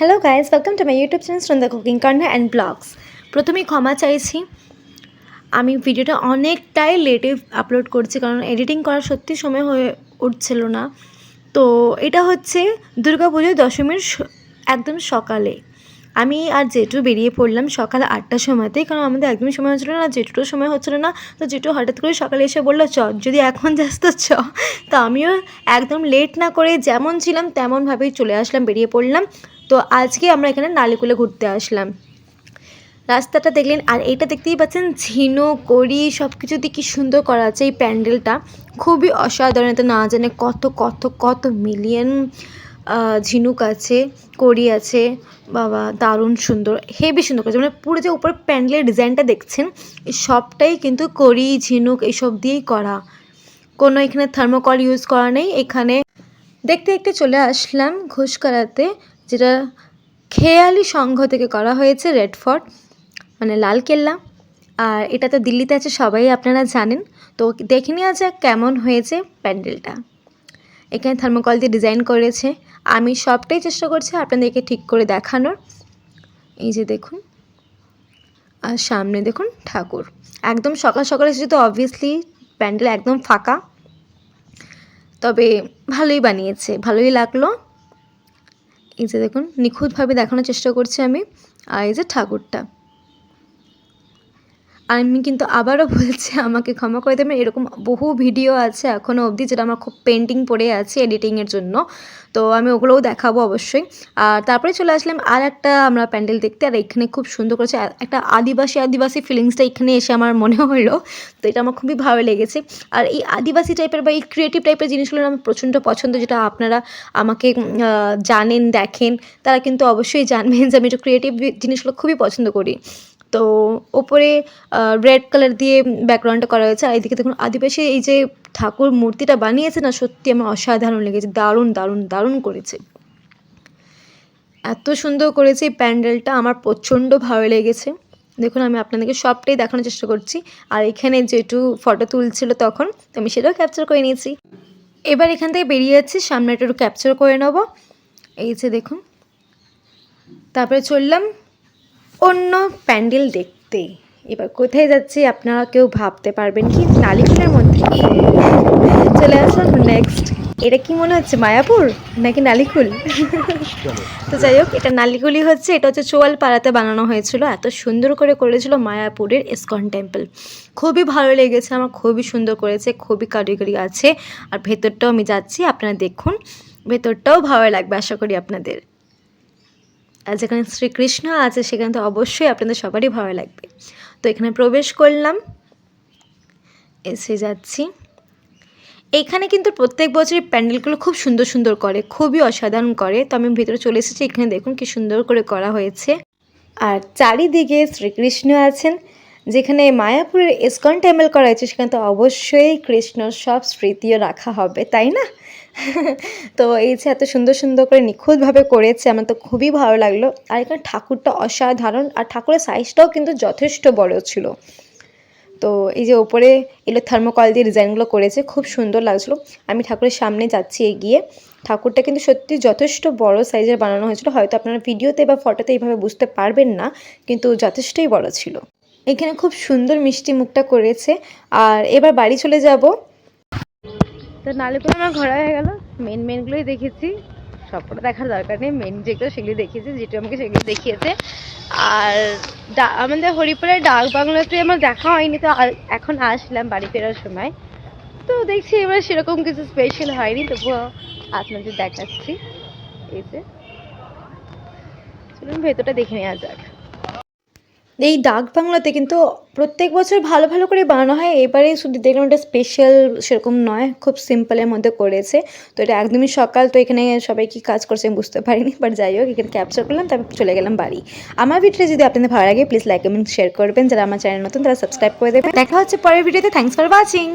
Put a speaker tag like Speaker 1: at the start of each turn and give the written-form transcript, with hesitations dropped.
Speaker 1: Hello guys, welcome to my YouTube channel Sandhya cooking corner and blogs. প্রথমেই ক্ষমা চাইছি, আমি ভিডিওটা অনেকটাই লেটে আপলোড করছি কারণ এডিটিং করার সত্যি সময় হয়ে উঠছিল না। তো এটা হচ্ছে দুর্গাপুজোর দশমীর একদম সকালে আমি আর জেঠু বেরিয়ে পড়লাম সকাল 8টার সময়তেই, কারণ আমাদের একদমই সময় হচ্ছিলো না, জেঠুরও সময় হচ্ছিলো না। তো জেঠু হঠাৎ করে সকালে এসে বললো চ, যদি এখন যাস তো চ। তো আমিও একদম লেট না করে যেমন ছিলাম তেমনভাবেই চলে আসলাম, বেরিয়ে পড়লাম। তো আজকে আমরা এখানে নালিকুলে ঘুরতে আসলাম। রাস্তাটা দেখলেন, আর এইটা দেখতেই পাচ্ছেন ঝিনুক কড়ি সব কিছু দিয়ে কী সুন্দর করা আছে। এই প্যান্ডেলটা খুবই অসাধারণ, এতে না জানে কত কত কত মিলিয়ন ঝিনুক আছে, কড়ি আছে। বাবা দারুণ সুন্দর, হেভি সুন্দর করেছে। মানে পুরো যে উপরে প্যান্ডেলের ডিজাইনটা দেখছেন এই সবটাই কিন্তু কড়ি ঝিনুক এইসব দিয়েই করা, কোনো এখানে থার্মোকল ইউজ করা নেই। এখানে দেখতে দেখতে চলে আসলাম ঘোষকারাতে, যেটা খেয়ালি সংঘ থেকে করা হয়েছে, রেড ফোর্ট মানে লালকেল্লা। আর এটা তো দিল্লিতে আছে, সবাই আপনারা জানেন। তো দেখে নেওয়া যাক কেমন হয়েছে প্যান্ডেলটা। এখানে থার্মোকল দিয়ে ডিজাইন করেছে, আমি সবটাই চেষ্টা করছি আপনাদেরকে ঠিক করে দেখানোর। এই যে দেখুন, আর সামনে দেখুন ঠাকুর। একদম সকাল সকাল এসেছে তো অবভিয়াসলি প্যান্ডেল একদম ফাঁকা, তবে ভালোই বানিয়েছে, ভালোই লাগলো। এই যে দেখুন নিখুঁতভাবে দেখানোর চেষ্টা করছি আমি। আর এই যে ঠাকুরটা, আমি কিন্তু আবারও বলছি আমাকে ক্ষমা করে দেবেন, এরকম বহু ভিডিও আছে এখনও অবধি যেটা আমার খুব পেন্ডিং পড়ে আছে এডিটিংয়ের জন্য, তো আমি ওগুলোও দেখাবো অবশ্যই। আর তারপরে চলে আসলাম আর একটা আমরা প্যান্ডেল দেখতে, আর এখানে খুব সুন্দর করেছে, একটা আদিবাসী ফিলিংসটা এখানে এসে আমার মনে হলো। তো এটা আমার খুবই ভালো লেগেছে। আর এই আদিবাসী টাইপের বা এই ক্রিয়েটিভ টাইপের জিনিসগুলো আমার প্রচণ্ড পছন্দ, যেটা আপনারা আমাকে জানেন দেখেন, তারা কিন্তু অবশ্যই জানবেন যে আমি একটু ক্রিয়েটিভ জিনিসগুলো খুবই পছন্দ করি। তো ওপরে রেড কালার দিয়ে ব্যাকগ্রাউন্ডটা করা হয়েছে, আর এদিকে দেখুন আদিবাসী এই যে ঠাকুর মূর্তিটা বানিয়েছে না, সত্যি আমার অসাধারণ লেগেছে, দারুণ দারুণ দারুণ করেছে, এত সুন্দর করেছে এই প্যান্ডেলটা, আমার প্রচণ্ড ভালো লেগেছে। দেখুন আমি আপনাদেরকে সবটাই দেখানোর চেষ্টা করছি। আর এখানে যেটু ফটো তুলছিল তখন তো আমি সেটাও ক্যাপচার করে নিয়েছি। এবার এখান থেকে বেরিয়ে যাচ্ছি, সামনে একটু ক্যাপচার করে নেবো। এই যে দেখুন, তারপরে চললাম অন্য প্যান্ডেল দেখতে। এবার কোথায় যাচ্ছি আপনারা কেউ ভাবতে পারবেন কি? নালিকুলের মধ্যে চলে আসলাম নেক্সট। এটা কি মনে হচ্ছে মায়াপুর নাকি নালিকুল? তো যাই হোক, এটা নালিকুলই হচ্ছে। এটা হচ্ছে চোয়ালপাড়াতে বানানো হয়েছিল, এত সুন্দর করে করেছিল মায়াপুরের ইসকন টেম্পল। খুবই ভালো লেগেছে আমার, খুবই সুন্দর করেছে, খুবই কারিগরি আছে। আর ভেতরটাও আমি যাচ্ছি, আপনারা দেখুন, ভেতরটাও ভালো লাগবে আশা করি আপনাদের। আর যেখানে শ্রীকৃষ্ণ আছে সেখানে তো অবশ্যই আপনাদের সবারই ভালো লাগবে। তো এখানে প্রবেশ করলাম, এসে যাচ্ছি। এখানে কিন্তু প্রত্যেক বছরই প্যান্ডেলগুলো খুব সুন্দর সুন্দর করে, খুবই অসাধারণ করে। তো আমি ভিতরে চলে এসেছি, এখানে দেখুন কি সুন্দর করে করা হয়েছে। আর চারিদিকে শ্রীকৃষ্ণ আছেন। যেখানে মায়াপুরের ইসকন টেম্পল করা হয়েছে সেখানে তো অবশ্যই কৃষ্ণর সব স্মৃতিও রাখা হবে, তাই না? তো এই যে এত সুন্দর সুন্দর করে নিখুঁতভাবে করেছে, আমার তো খুবই ভালো লাগলো। আর এখানে ঠাকুরটা অসাধারণ, আর ঠাকুরের সাইজটাও কিন্তু যথেষ্ট বড় ছিল। তো এই যে ওপরে এগুলো থার্মোকল দিয়ে ডিজাইনগুলো করেছে, খুব সুন্দর লাগছিলো। আমি ঠাকুরের সামনে যাচ্ছি এগিয়ে। ঠাকুরটা কিন্তু সত্যি যথেষ্ট বড় সাইজের বানানো হয়েছিল, হয়তো আপনারা ভিডিওতে বা ফটোতে এইভাবে বুঝতে পারবেন না, কিন্তু যথেষ্টই বড় ছিল। এখানে খুব সুন্দর মিষ্টি মুখটা করেছে। আর এবার বাড়ি চলে যাব। তো নালিপুর আমার ঘোরা হয়ে গেল, মেনগুলোই দেখেছি, সবটা দেখার দরকার নেই, মেন যেগুলো সেগুলি দেখিয়েছি, যেটা আমাকে সেগুলি দেখিয়েছে। আর আমাদের হরিপুরের ডাক বাংলাতে আমার দেখা হয়নি, তো এখন আসলাম বাড়ি ফেরার সময়। তো দেখছি এবার সেরকম কিছু স্পেশাল হয়নি, তবুও আপনাদের দেখাচ্ছি। এই যে চলুন ভেতরটা দেখে নেওয়া যাক। এই ডাক বাংলাতে কিন্তু প্রত্যেক বছর ভালো ভালো করে বানানো হয়, এবারে শুধু দেখলাম এটা স্পেশাল সেরকম নয়, খুব সিম্পলের মধ্যে করেছে। তো এটা একদমই সকাল, তো এখানে সবাই কী কাজ করছে আমি বুঝতে পারিনি, বাট যাই হোক এখানে ক্যাপচার করলাম, তারপর চলে গেলাম বাড়ি। আমার ভিডিওটা যদি আপনাদের ভালো লাগে প্লিজ লাইক কমেন্ট শেয়ার করবেন, যারা আমার চ্যানেল নতুন তারা সাবস্ক্রাইব করে দেবেন। দেখা হচ্ছে পরের ভিডিওতে, থ্যাংকস ফর ওয়াচিং।